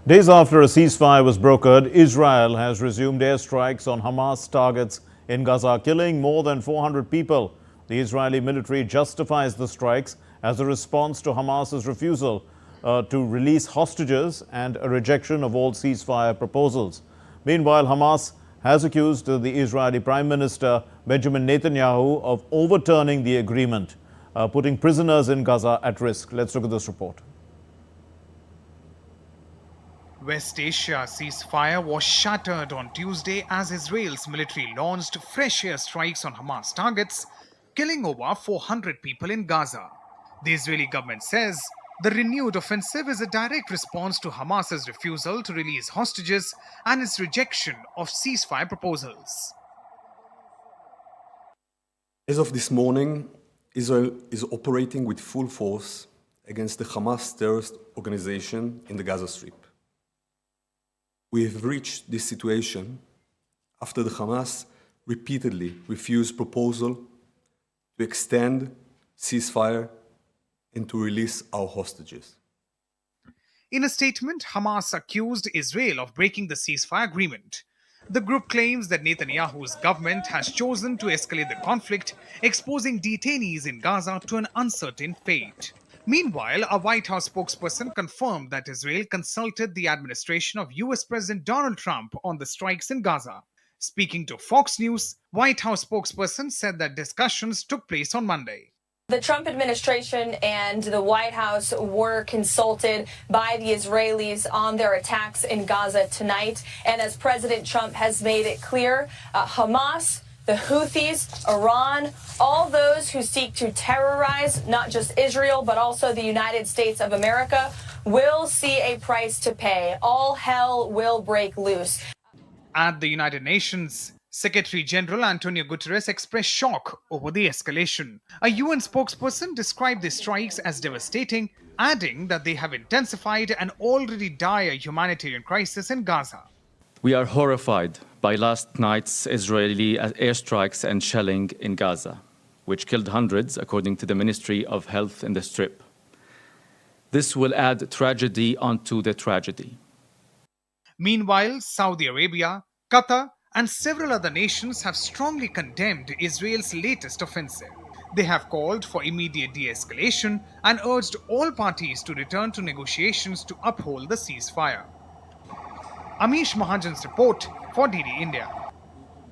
Days after a ceasefire was brokered, Israel has resumed airstrikes on Hamas targets in Gaza, killing more than 400 people. The Israeli military justifies the strikes as a response to Hamas's refusal to release hostages and a rejection of all ceasefire proposals. Meanwhile, Hamas has accused the Israeli Prime Minister Benjamin Netanyahu of overturning the agreement, putting prisoners in Gaza at risk. Let's look at this report. West Asia ceasefire was shattered on Tuesday as Israel's military launched fresh airstrikes on Hamas targets, killing over 400 people in Gaza. The Israeli government says the renewed offensive is a direct response to Hamas's refusal to release hostages and its rejection of ceasefire proposals. As of this morning, Israel is operating with full force against the Hamas terrorist organization in the Gaza Strip. We have reached this situation after the Hamas repeatedly refused proposal to extend ceasefire and to release our hostages. In a statement, Hamas accused Israel of breaking the ceasefire agreement. The group claims that Netanyahu's government has chosen to escalate the conflict, exposing detainees in Gaza to an uncertain fate. Meanwhile, a White House spokesperson confirmed that Israel consulted the administration of US President Donald Trump on the strikes in Gaza. Speaking to Fox News, White House spokesperson said that discussions took place on Monday. The Trump administration and the White House were consulted by the Israelis on their attacks in Gaza tonight. And as President Trump has made it clear, Hamas, the Houthis, Iran, all those who seek to terrorize not just Israel, but also the United States of America, will see a price to pay. All hell will break loose. At the United Nations, Secretary General Antonio Guterres expressed shock over the escalation. A UN spokesperson described the strikes as devastating, adding that they have intensified an already dire humanitarian crisis in Gaza. We are horrified by last night's Israeli airstrikes and shelling in Gaza, which killed hundreds, according to the Ministry of Health in the Strip. This will add tragedy onto the tragedy. Meanwhile, Saudi Arabia, Qatar, and several other nations have strongly condemned Israel's latest offensive. They have called for immediate de-escalation and urged all parties to return to negotiations to uphold the ceasefire. Amish Mahajan's report for DD India.